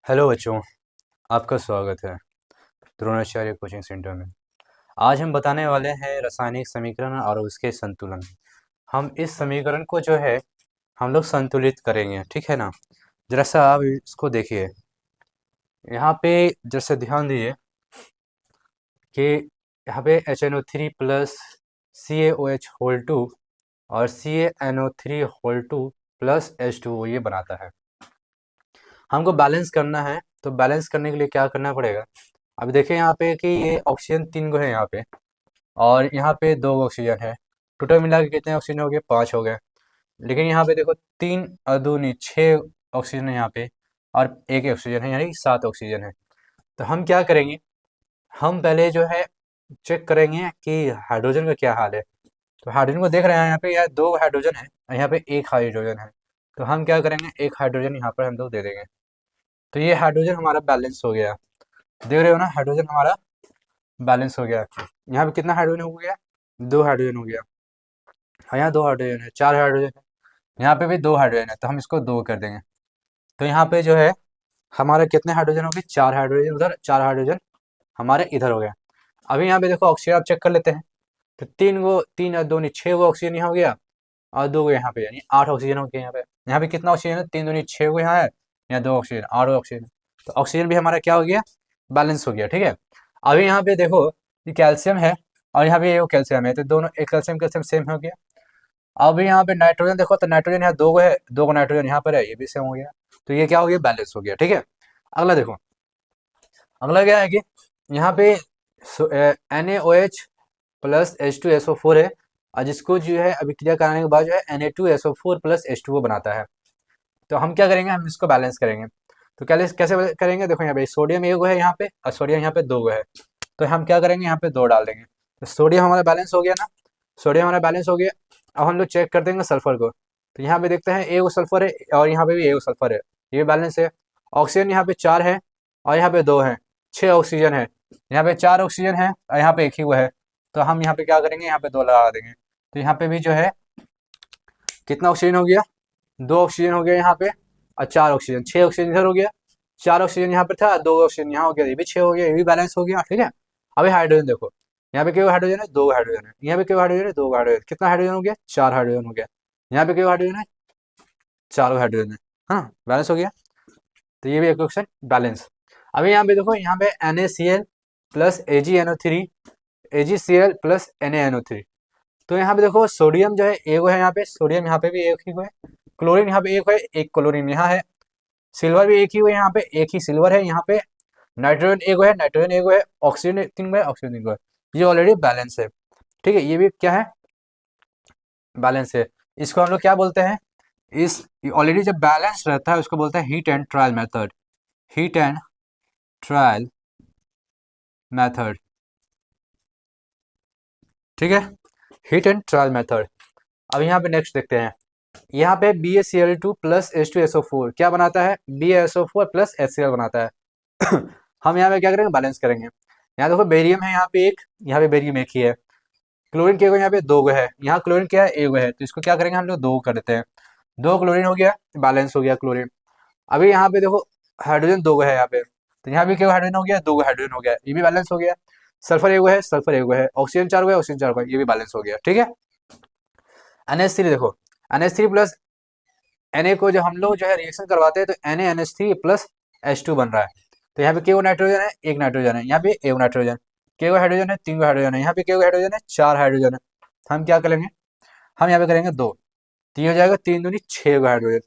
Hello बच्चों, आपका स्वागत है द्रोणाचार्य कोचिंग सेंटर में। आज हम बताने वाले हैं रासायनिक समीकरण और उसके संतुलन। हम इस समीकरण को जो है हम लोग संतुलित करेंगे, ठीक है ना। जरा सा आप इसको देखिए, यहाँ पे जैसे ध्यान दीजिए कि यहाँ पे HNO3 plus CaOH whole to और CaNO3 whole two plus H2O ये बनाता है। हमको बैलेंस करना है, तो बैलेंस करने के लिए क्या करना पड़ेगा। अब देखिए यहाँ पे कि ये ऑक्सीजन 3 गो है यहाँ पे, और यहाँ पे 2 गो ऑक्सीजन है। टोटल मिला के कितने ऑक्सीजन हो गए, 5 हो गए। लेकिन यहाँ पे देखो 3 और 2 नहीं 6 ऑक्सीजन है यहाँ पे, और एक ऑक्सीजन है, यानी 7 ऑक्सीजन है। तो हम क्या करेंगे, हम पहले जो है चेक करेंगे कि हाइड्रोजन का क्या हाल है। तो हाइड्रोजन को देख रहे हैं यहाँ पे, यार 2 हाइड्रोजन है और यहाँ पे एक हाइड्रोजन है। तो हम क्या करेंगे, एक हाइड्रोजन यहाँ पर हम लोग दे देंगे। तो ये हाइड्रोजन हमारा बैलेंस हो गया। देख रहे हो ना, हाइड्रोजन हमारा बैलेंस हो गया। यहाँ पे कितना हाइड्रोजन हो गया, 2 हाइड्रोजन हो गया। और यहाँ 2 हाइड्रोजन है, 4 हाइड्रोजन है। यहाँ पे भी 2 हाइड्रोजन है, तो हम इसको 2 कर देंगे। तो यहाँ पे जो है हमारे कितने हाइड्रोजन हो गए, 4 हाइड्रोजन उधर, 4 हाइड्रोजन हमारे इधर हो गया। अभी यहाँ पे देखो ऑक्सीजन आप चेक कर लेते हैं। तो 3 गो, 3 और 2 नहीं 6 गो ऑक्सीजन यहाँ हो गया, और 2 गो यहाँ पे, यानी 8 ऑक्सीजन हो गया यहाँ पे। यहाँ पे कितना ऑक्सीजन है, 3 दूनी 6 गो यहाँ है, यहाँ 2 ऑक्सीजन, 8 ऑक्सीजन। तो ऑक्सीजन भी हमारा क्या हो गया, बैलेंस हो गया, ठीक है। अभी यहाँ पे देखो ये कैल्शियम है, और यहाँ पे ये कैल्शियम है, तो दोनों एक कैल्शियम कैल्शियम सेम हो गया। अब यहाँ पे नाइट्रोजन देखो, तो नाइट्रोजन यहाँ 2 गो है, 2 गो नाइट्रोजन यहाँ पर है, ये भी सेम हो गया। तो ये क्या हो गया, बैलेंस हो गया, ठीक है। अगला देखो, अगला क्या है कि यहाँ पे NaOH प्लस H2SO4 है, और जिसको जो है अभिक्रिया कराने के बाद जो है Na2SO4 प्लस H2O बनाता है। तो हम क्या करेंगे, हम इसको बैलेंस करेंगे। तो कैसे करेंगे, देखो यहाँ पे सोडियम एक गो है यहाँ पे, और सोडियम यहाँ पे 2 गो है। तो हम क्या करेंगे, यहाँ पे 2 डाल देंगे। तो सोडियम हमारा बैलेंस हो गया ना, सोडियम हमारा बैलेंस हो गया। अब हम लोग चेक कर देंगे सल्फर को। तो यहाँ पे देखते हैं एक सल्फर है, और यहाँ पे भी एक सल्फर है, ये बैलेंस है। ऑक्सीजन यहाँ पे 4 है, और यहाँ पे 2 है, 6 ऑक्सीजन है। यहाँ पे 4 ऑक्सीजन है, और यहाँ पे एक ही वो है। तो हम यहाँ पे क्या करेंगे, यहाँ पे 2 लगा देंगे। तो यहाँ पे भी जो है कितना ऑक्सीजन हो गया, 2 ऑक्सीजन हो गया यहाँ पे, और 4 ऑक्सीजन, 6 ऑक्सीजन इधर हो गया, 4 ऑक्सीजन यहाँ पे था, 2 ऑक्सीजन यहाँ हो गया, ये भी 6 हो गया, ये भी बैलेंस हो गया, ठीक है। अभी हाइड्रोजन देखो, यहाँ पे क्यों हाइड्रोजन है, 2 हाइड्रोजन है, यहाँ पे क्यों हाइड्रोजन है, 2 हाइड्रोजन, कितना हाइड्रोजन हो गया, 4 हाइड्रोजन हो गया। यहाँ पे क्यों हाइड्रोजन है, 4 हाइड्रोजन है, हाँ बैलेंस हो गया। तो ये भी एक क्वेश्चन बैलेंस। अभी यहाँ पे देखो, यहाँ पे NaCl plus AgNO3, AgCl plus NaNO3। तो यहाँ पे देखो सोडियम जो है एक है, यहाँ पे सोडियम यहाँ पे भी एक ही है, क्लोरीन यहाँ पे एक है, एक क्लोरीन यहाँ है, सिल्वर भी एक ही है, यहाँ पे एक ही सिल्वर है, यहाँ पे नाइट्रोजन एक है, नाइट्रोजन एक है, ऑक्सीजन 3 है, ऑक्सीजन 3 है। ये ऑलरेडी बैलेंस है, ठीक है, ये भी क्या है, बैलेंस है। इसको हम लोग क्या बोलते हैं, इस ऑलरेडी जब बैलेंस रहता है उसको बोलते हैं heat and trial method, heat and trial method, ठीक है, हीट एंड ट्रायल मेथड। अब यहाँ पे नेक्स्ट देखते हैं, यहाँ पे BaCl2 प्लस H2SO4 क्या बनाता है, BaSO4 प्लस HCl बनाता है। हम यहाँ पे क्या करेंगे, बैलेंस करेंगे। यहाँ देखो बेरियम है यहाँ पे एक, यहाँ पे बेरियम एक ही है। क्लोरीन क्या यहाँ पे 2 गो है, यहाँ क्लोरीन क्या है, 1 गो है, तो इसको क्या करेंगे हम लोग 2 कर देते हैं। 2 क्लोरीन हो गया, बैलेंस हो गया क्लोरीन। अभी यहाँ पे देखो हाइड्रोजन 2 गो है यहाँ पे, तो यहाँ भी क्या हाइड्रोजन हो गया, 2 गो हाइड्रोजन हो गया, ये भी बैलेंस हो गया। सल्फर 1 गो है, सल्फर 1 गो है, ऑक्सीजन 4 गो है, ऑक्सीजन 4 गो है, ये भी बैलेंस हो गया, ठीक है। NH3 देखो, NH3 प्लस Na को जब हम लोग जो है रिएक्शन करवाते हैं, तो NaNH3 प्लस H2 बन रहा है। तो यहाँ पे के नाइट्रोजन है, एक नाइट्रोजन है, यहाँ पे एक नाइट्रोजन, के हाइड्रोजन है, 3 हाइड्रोजन है, यहाँ पे के हाइड्रोजन है, 4 हाइड्रोजन है। तो हम क्या करेंगे, हम यहाँ पे करेंगे 2, 3 हो जाएगा, 3 दूनी 6 गो हाइड्रोजन।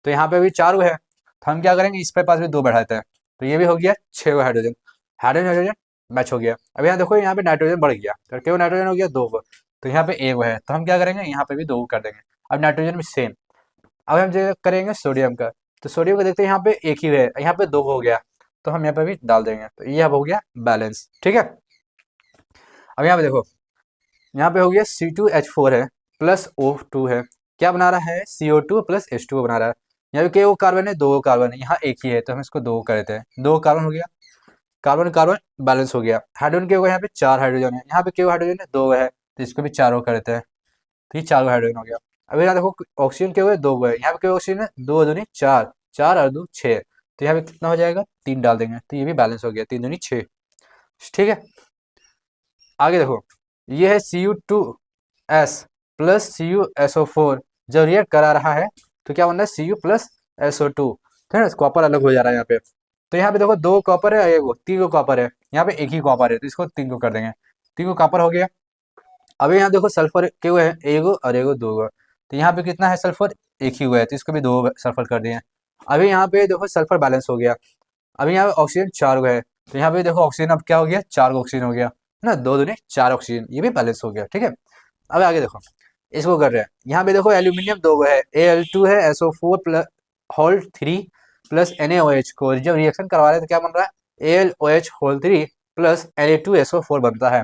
तो यहाँ पे भी 4 गो है, तो हम क्या करेंगे, इस पे पास भी 2 बढ़ाते हैं, तो ये भी हो गया 6 गो हाइड्रोजन, हाइड्रोजन हाइड्रोजन मैच हो गया। अब यहाँ देखो, यहाँ पे नाइट्रोजन बढ़ गया, तो के नाइट्रोजन हो गया 2 गो, तो यहाँ पे 1 गो है, तो हम क्या करेंगे, यहाँ पे भी 2 कर देंगे। अब नाइट्रोजन भी सेम। अब हम जो करेंगे सोडियम का, तो सोडियम का देखते हैं, यहाँ पे एक ही है, यहाँ पे 2 हो गया, तो हम यहाँ पे भी डाल देंगे, तो ये अब हो गया बैलेंस, ठीक है। अब यहाँ पे देखो, यहाँ पे हो गया C2H4 है प्लस O2 है, क्या बना रहा है, CO2 प्लस H2O बना रहा है। यहाँ पे के कार्बन है, 2 कार्बन है, यहाँ एक ही है, तो हम इसको 2 कर देते हैं, 2 कार्बन हो गया, कार्बन कार्बन बैलेंस हो गया। हाइड्रोजन के यहाँ पे 4 हाइड्रोजन है, यहाँ पे के हाइड्रोजन है 2 है, तो इसको भी 4 कर देते हैं, तो ये 4 हाइड्रोजन हो गया। अब यहाँ देखो ऑक्सीजन के हुए 2 है, यहाँ पे ऑक्सीजन है 2 दूनी 4, 4 और 2 6, तो यहाँ पे कितना हो जाएगा, 3 डाल देंगे तो ये भी बैलेंस हो गया, 3 दूनी 6। ठीक है, आगे देखो, ये है Cu2s प्लस CuSO4 जब रिएक्ट करा रहा है तो क्या बन रहा है, Cu प्लस SO2। ठीक है, कॉपर अलग हो जा रहा है यहाँ पे। तो यहाँ पे देखो 2 कॉपर है, एक 3 को कॉपर है, यहाँ पे एक ही कॉपर है तो इसको 3 को कर देंगे, 3 को कॉपर हो गया। अभी यहाँ देखो सल्फर के हुए हैं, एगो और एगो, 2 गो, तो यहाँ पे कितना है सल्फर, एक ही हुआ है तो इसको भी 2 सल्फर कर दिए। अभी यहाँ पे देखो सल्फर बैलेंस हो गया। अभी यहाँ पे ऑक्सीजन 4 गो है तो यहाँ पे देखो ऑक्सीजन अब क्या हो गया, 4 गो ऑक्सीजन हो गया है ना, 2 दूनी 4 ऑक्सीजन, ये भी बैलेंस हो गया। ठीक है, अब आगे देखो, इसको कर रहे हैं। यहाँ पे देखो एल्यूमिनियम 2 गो है, Al2 है, SO4 plus whole 3 plus NaOH को जब रिएक्शन करवा रहे हैं तो क्या बन रहा है, AlOH होल 3 प्लस Na2SO4 बनता है।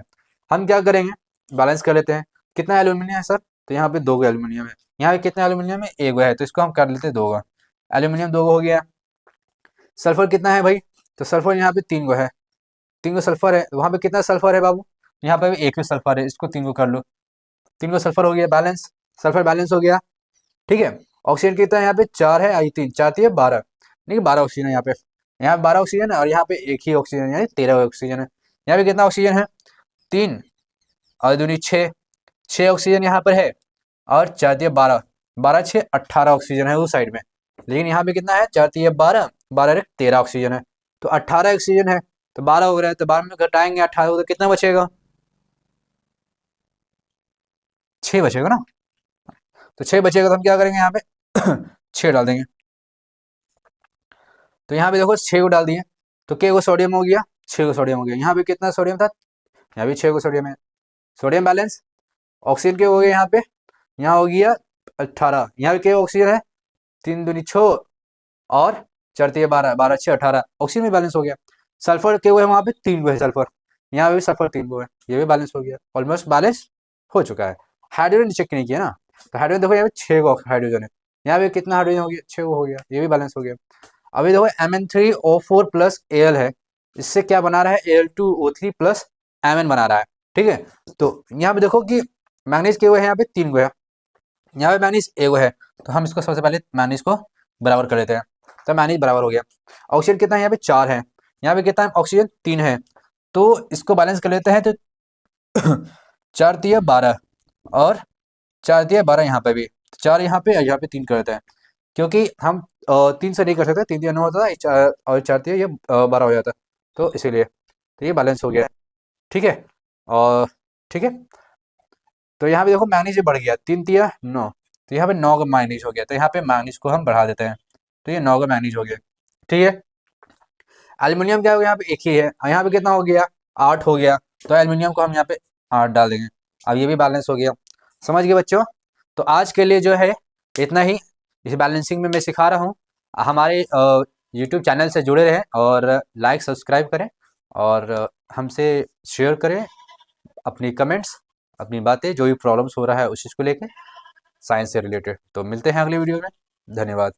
हम क्या करेंगे, बैलेंस कर लेते हैं। कितना एल्यूमिनियम है सर, तो यहाँ पे 2 गो एल्यूमिनियम है, यहाँ पे कितना एल्यूमिनियम है, 1 गो है तो इसको हम कर लेते हैं 2 गो। एल्यूमिनियम 2 गो हो गया। सल्फर कितना है भाई, तो सल्फर यहाँ पे 3 गो है, 3 गो सल्फर है, वहाँ पे कितना सल्फर है बाबू, यहाँ पे भी एक ही सल्फर है, इसको 3 गो कर लो, 3 गो सल्फर हो गया बैलेंस, सल्फर बैलेंस हो गया। ठीक है, ऑक्सीजन कितना है, यहाँ पे 4 है, आई 3 4 3 12, नहीं 12 ऑक्सीजन है यहाँ पे 12 ऑक्सीजन है और यहाँ पे एक ही ऑक्सीजन यानी 13 ऑक्सीजन है। यहाँ पे कितना ऑक्सीजन है, 3 और दूनी 6, 6 ऑक्सीजन यहाँ पर है और 4 3 12, 12 6 18 ऑक्सीजन है उस साइड में। लेकिन यहाँ पे कितना है, 4 3 12, 12 13 ऑक्सीजन है, तो 18 ऑक्सीजन है तो 12 हो रहा है, तो 12 में घटाएंगे 18 को तो कितना बचेगा, 6 बचेगा ना। तो 6 बचेगा तो हम क्या करेंगे, यहाँ पे 6 डाल देंगे। तो यहाँ पे देखो 6 को डाल दिए तो के को सोडियम हो गया, 6 को सोडियम हो गया। यहाँ पे कितना सोडियम था, यहाँ भी 6 को सोडियम है, सोडियम बैलेंस। ऑक्सीजन के हो गए यहाँ पे, यहाँ हो गया 18, यहाँ पे के ऑक्सीजन है, 3 दूनी 6 और 4 3 12, 12 6 18, ऑक्सीजन भी बैलेंस हो गया। सल्फर के हुए वहाँ पे 3 गो है सल्फर, यहाँ पे भी सल्फर 3 गो है, ये भी बैलेंस हो गया, ऑलमोस्ट बैलेंस हो चुका है। हाइड्रोजन चेक नहीं किया ना, तो हाइड्रोजन देखो यहाँ पे 6 गो हाइड्रोजन है, यहाँ पे कितना हाइड्रोजन हो गया, 6 गो हो गया, ये भी बैलेंस हो गया। अभी देखो Mn3O4 प्लस Al है, इससे क्या बना रहा है, Al2O3 प्लस Mn बना रहा है। ठीक है, तो यहाँ पे देखो कि मैग्नीज के हुए हैं यहाँ पे 3 गो है, यहाँ पे मैग्नीज एगो है, तो हम इसको सबसे पहले मैग्नीज को बराबर कर लेते हैं, तो मैग्नीज बराबर हो गया। ऑक्सीजन कितना है, यहाँ पे 4 है, यहाँ पे कितना है ऑक्सीजन 3 है, तो इसको बैलेंस कर लेते हैं। तो 4 3 12 और 4 3 12 यहाँ पे भी, 4 यहाँ पे और यहाँ पे 3 कर देते हैं, क्योंकि हम 3 से नहीं कर सकते, 3 3 9 होता है और 4 3 ये 12 हो जाता है, तो इसीलिए तो ये बैलेंस हो गया। ठीक है, और ठीक है, तो यहाँ पे देखो मैग्नीज बढ़ गया, 3 3 9, तो यहाँ पे 9 का मैग्नीज हो गया, तो यहाँ पे मैग्नीज को हम बढ़ा देते हैं, तो ये 9 का मैग्नीज हो गया। ठीक है, एल्यूमिनियम क्या हो गया, यहाँ पे एक ही है और यहाँ पे कितना हो गया, 8 हो गया, तो एल्यूमिनियम को हम यहाँ पे 8 डाल देंगे, अब ये भी बैलेंस हो गया। समझ गए बच्चों, तो आज के लिए जो है इतना ही, इस बैलेंसिंग में मैं सिखा रहा हूँ। हमारे यूट्यूब चैनल से जुड़े रहें और लाइक सब्सक्राइब करें और हमसे शेयर करें अपनी कमेंट्स, अपनी बातें, जो भी प्रॉब्लम्स हो रहा है उस चीज़ को लेकर, साइंस से रिलेटेड। तो मिलते हैं अगले वीडियो में, धन्यवाद।